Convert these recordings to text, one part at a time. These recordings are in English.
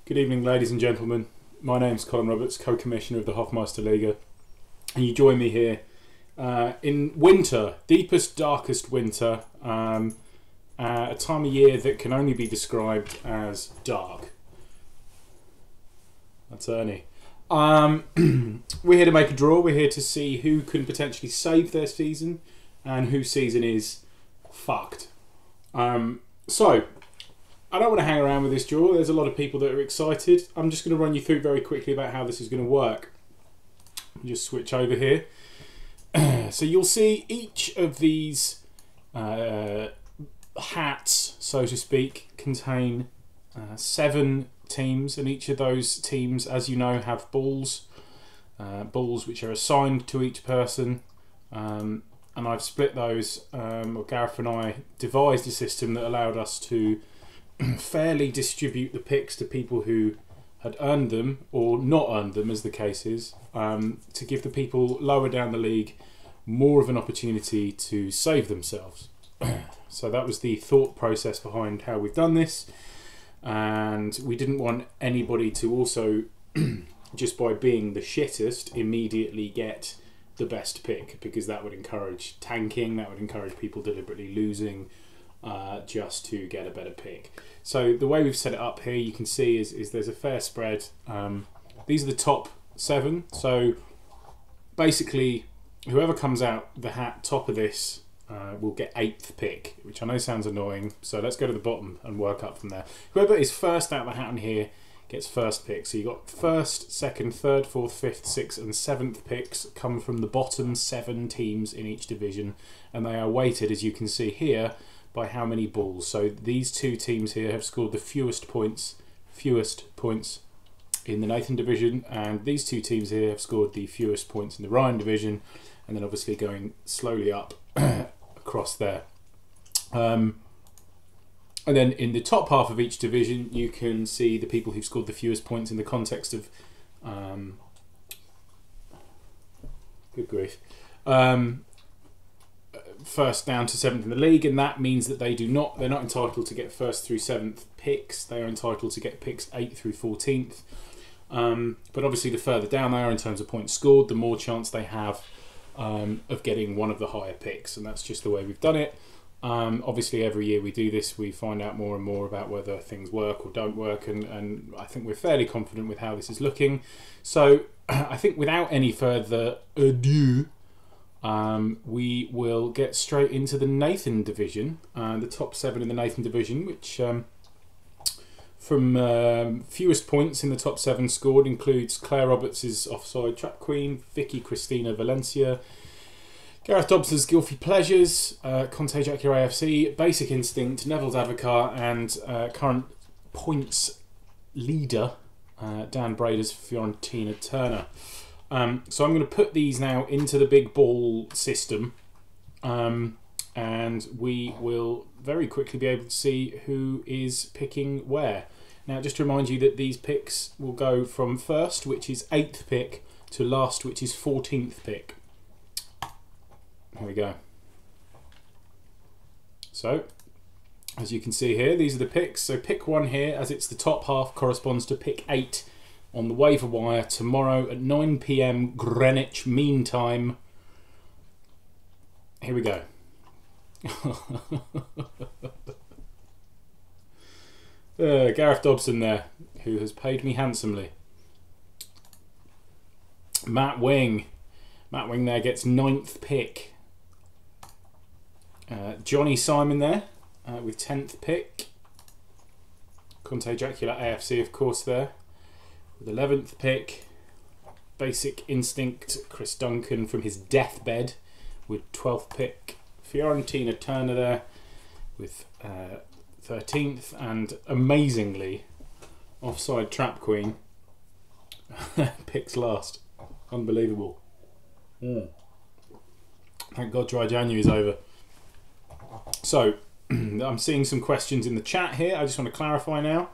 Good evening, ladies and gentlemen. My name's Colin Roberts, co-commissioner of the Hofmeister Liga, and you join me here in winter, deepest, darkest winter, a time of year that can only be described as dark. That's Ernie. We're here to make a draw. We're here to see who can potentially save their season and whose season is fucked. So, I don't want to hang around with this draw. There's a lot of people that are excited. I'm just going to run you through very quickly about how this is going to work. Just switch over here. So you'll see each of these hats, so to speak, contain 7 teams, and each of those teams, as you know, have balls. Balls which are assigned to each person. And I've split those, Gareth and I devised a system that allowed us to fairly distribute the picks to people who had earned them or not earned them, as the case is, to give the people lower down the league more of an opportunity to save themselves. So that was the thought process behind how we've done this, and we didn't want anybody to also just by being the shittest immediately get the best pick, because that would encourage tanking, that would encourage people deliberately losing just to get a better pick. So the way we've set it up here, you can see is there's a fair spread. These are the top 7, so basically whoever comes out the hat top of this will get 8th pick, which I know sounds annoying, so let's go to the bottom and work up from there. Whoever is first out the hat in here gets first pick. So you've got first, second, third, fourth, fifth, sixth and 7th picks come from the bottom 7 teams in each division, and they are weighted, as you can see here, by how many balls. So these 2 teams here have scored the fewest points in the Nathan division, and these 2 teams here have scored the fewest points in the Ryan division, and then obviously going slowly up across there. And then in the top half of each division, you can see the people who've scored the fewest points in the context of good grief, first down to 7th in the league, and that means that they're not entitled to get 1st through 7th picks. They are entitled to get picks 8th through 14th. But obviously the further down they are in terms of points scored, the more chance they have of getting one of the higher picks, and that's just the way we've done it. Obviously every year we do this, we find out more and more about whether things work or don't work, and I think we're fairly confident with how this is looking. So I think without any further ado, we will get straight into the Nathan division, the top 7 in the Nathan division, which from fewest points in the top 7 scored includes Claire Roberts' Offside Trap Queen, Vicky Cristina Valencia, Gareth Dobson's Guilty Pleasures, Conte Jacula AFC, Basic Instinct, Neville's Advocar, and current points leader Dan Brader's Fiorentina Turner. So I'm going to put these now into the big ball system, and we will very quickly be able to see who is picking where. Now, just to remind you that these picks will go from first, which is 8th pick, to last, which is 14th pick. Here we go. So, as you can see here, these are the picks. So pick 1 here, as it's the top half, corresponds to pick 8 on the waiver wire tomorrow at 9 PM Greenwich Mean Time. Here we go. Gareth Dobson there, who has paid me handsomely. Matt Wing there gets 9th pick. Johnny Simon there with 10th pick. Conte Jacula AFC, of course, there with 11th pick. Basic Instinct Chris Duncan from his deathbed with 12th pick. Fiorentina Turner there with 13th, and amazingly Offside Trap Queen picks last. Unbelievable. Thank God dry January is over. So I'm seeing some questions in the chat here. I just want to clarify now.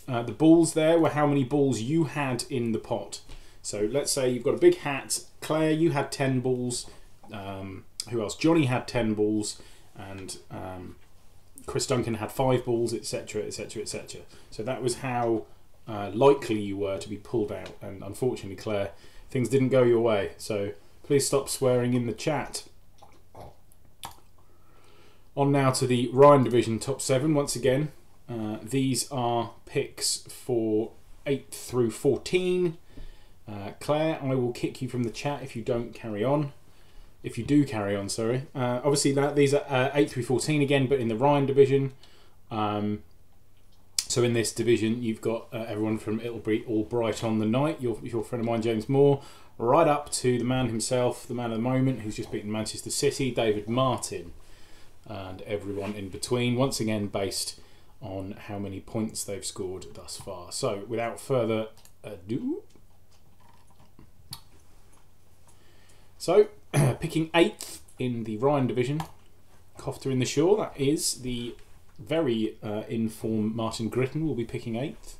The balls there were how many balls you had in the pot. So let's say you've got a big hat. Claire, you had 10 balls. Who else? Johnny had 10 balls, and Chris Duncan had 5 balls, etc., etc., etc. So that was how likely you were to be pulled out. And unfortunately, Claire, things didn't go your way. So please stop swearing in the chat. On now to the Ryan Division top 7 once again. These are picks for 8 through 14. Claire, I will kick you from the chat if you don't carry on. If you do carry on, sorry. Obviously, these are 8 through 14 again, but in the Ryan Division. So in this division, you've got everyone from It'll Be All Bright on the Night, your friend of mine, James Moore, right up to the man himself, the man of the moment, who's just beaten Manchester City, David Martin, and everyone in between. Once again, based on how many points they've scored thus far. So without further ado, so picking 8th in the Ryan Division, Cofter in the Shore, that is the very in form Martin Gritton will be picking 8th.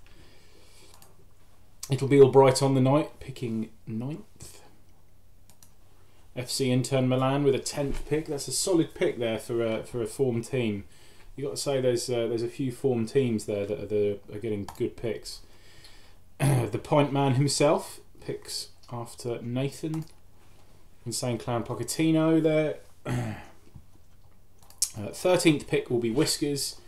It'll Be All Bright on the Night picking 9th. FC Intern Milan with a 10th pick. That's a solid pick there for a form team. You got to say there's a few form teams there that are getting good picks. The Point Man himself picks after Nathan. Insane Clown Pochettino there. 13th pick will be Whiskers,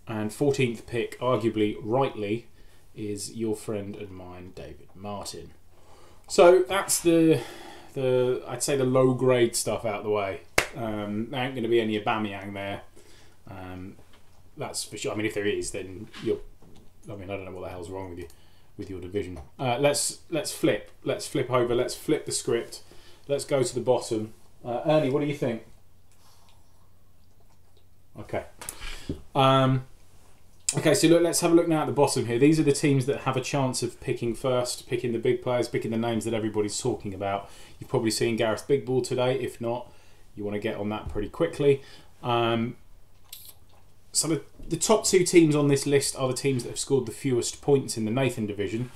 and 14th pick, arguably rightly, is your friend and mine, David Martin. So that's the I'd say the low grade stuff out of the way. There ain't going to be any Aubameyang there. That's for sure. I mean, if there is, then you're. I mean, I don't know what the hell's wrong with you, with your division. Let's flip. Let's flip over. Let's flip the script. Let's go to the bottom. Ernie, what do you think? Okay. Okay, so look, let's have a look now at the bottom here. These are the teams that have a chance of picking first, picking the big players, picking the names that everybody's talking about. You've probably seen Gareth Big Ball today. If not, you want to get on that pretty quickly. So the top 2 teams on this list are the teams that have scored the fewest points in the Nathan Division.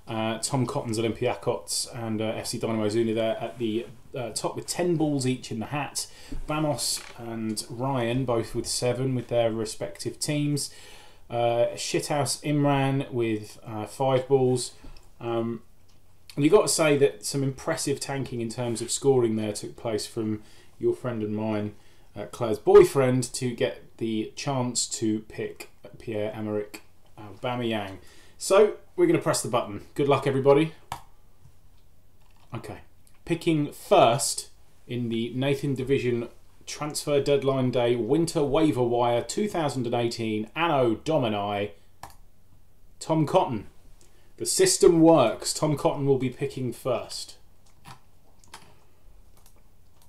Tom Cotton's Olympiacos and FC Dynamo Zuna there at the top with 10 balls each in the hat. Bamos and Ryan both with 7 with their respective teams. Shithouse Imran with 5 balls. And you've got to say that some impressive tanking in terms of scoring there took place from your friend and mine, Claire's boyfriend, to get the chance to pick Pierre-Emerick Aubameyang. So we're going to press the button. Good luck, everybody. Okay. Picking first in the Nathan Division Transfer Deadline Day Winter Waiver Wire 2018 Anno Domini, Tom Cotton. The system works. Tom Cotton will be picking first.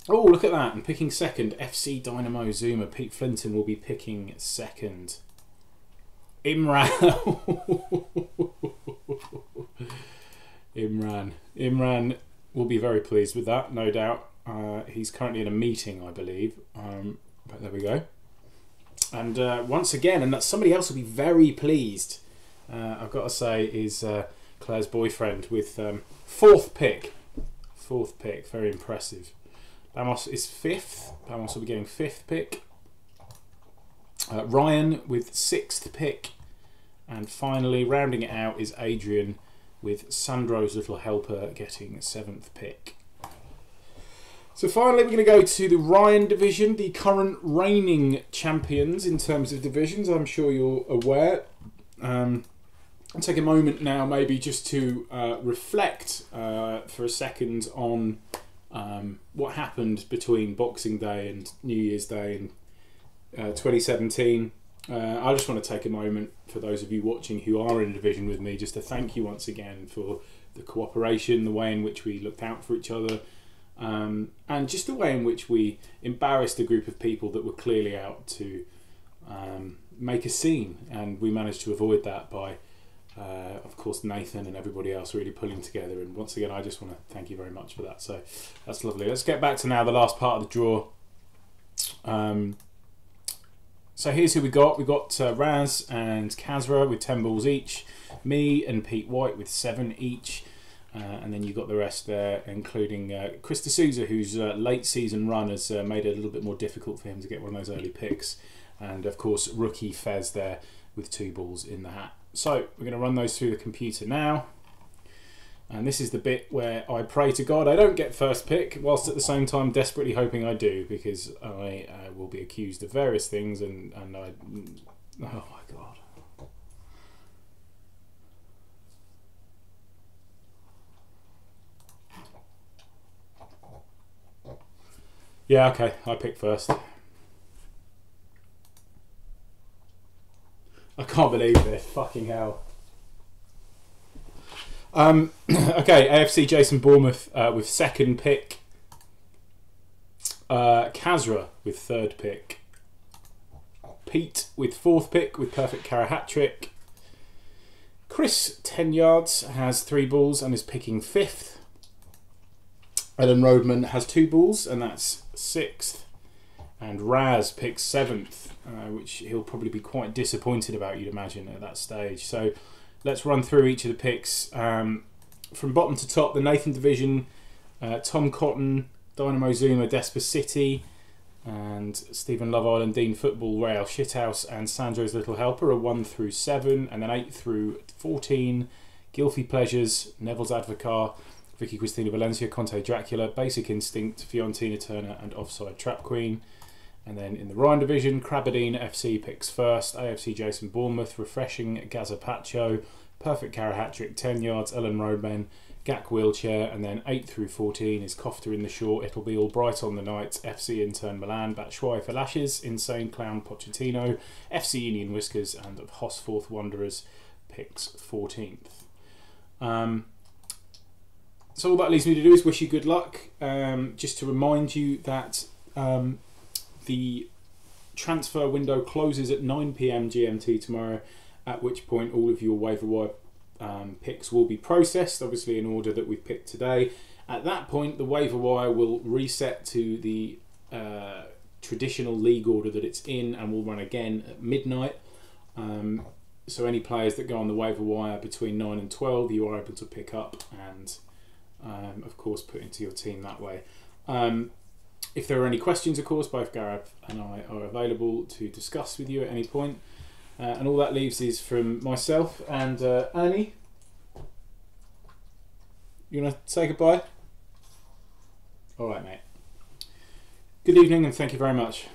Oh, look at that. And picking second, FC Dynamo Zuma. Pete Flinton will be picking second. Imran. Imran will be very pleased with that, no doubt. He's currently in a meeting, I believe. But there we go. And once again, and that somebody else will be very pleased, I've got to say, is Claire's boyfriend with 4th pick. 4th pick, very impressive. Bamos is 5th. Bamos will be getting 5th pick. Ryan with 6th pick. And finally, rounding it out, is Adrian with Sandro's little helper getting 7th pick. So finally, we're going to go to the Ryan Division, the current reigning champions in terms of divisions. I'm sure you're aware. I'll take a moment now maybe just to reflect for a second on what happened between Boxing Day and New Year's Day in 2017. I just want to take a moment for those of you watching who are in a division with me, just to thank you once again for the cooperation, the way in which we looked out for each other, and just the way in which we embarrassed a group of people that were clearly out to make a scene. And we managed to avoid that by, of course, Nathan and everybody else really pulling together. And once again, I just want to thank you very much for that. So that's lovely. Let's get back to now the last part of the draw. So here's who we got. We got Raz and Kazra with 10 balls each. Me and Pete White with 7 each. And then you got the rest there, including Chris D'Souza, whose late season run has made it a little bit more difficult for him to get one of those early picks. And of course, rookie Fez there with 2 balls in the hat. So we're going to run those through the computer now. And this is the bit where I pray to God I don't get first pick, whilst at the same time desperately hoping I do, because I will be accused of various things, and I... Oh my God. Yeah, okay, I pick first. I can't believe this, fucking hell. Okay, AFC Jason Bournemouth with second pick. Kazra with third pick. Pete with fourth pick with perfect Cara hat-trick. Chris, 10 yards, has 3 balls and is picking 5th. Ellen Roadman has 2 balls and that's 6th. And Raz picks 7th, which he'll probably be quite disappointed about, you'd imagine, at that stage. So let's run through each of the picks. From bottom to top, the Nathan division, Tom Cotton, Dynamo Zuma, Desper City, and Stephen Love Island, Dean Football, Real Shithouse, and Sandro's Little Helper are 1 through 7, and then 8 through 14, Gilfy Pleasures, Neville's Advocar, Vicky Cristina Valencia, Conte Dracula, Basic Instinct, Fiorentina Turner, and Offside Trap Queen. And then in the Rhine division, Crabadine FC picks first, AFC Jason Bournemouth, Refreshing Gazapacho, Perfect Cara hat-trick, 10 yards, Ellen Roadman, Gak Wheelchair, and then 8 through 14 is Kofta in the Short, It'll Be All Bright on the Night, FC Intern Milan, Batshuayi for Lashes, Insane Clown Pochettino, FC Indian Whiskers, and of Hosforth Wanderers picks 14th. So all that leaves me to do is wish you good luck. Just to remind you that the transfer window closes at 9 PM GMT tomorrow, at which point all of your waiver wire picks will be processed, obviously in order that we've picked today. At that point, the waiver wire will reset to the traditional league order that it's in and will run again at midnight. So any players that go on the waiver wire between 9 and 12, you are able to pick up and of course put into your team that way. If there are any questions, of course, both Gareth and I are available to discuss with you at any point. And all that leaves is from myself and Ernie. You want to say goodbye? All right, mate. Good evening and thank you very much.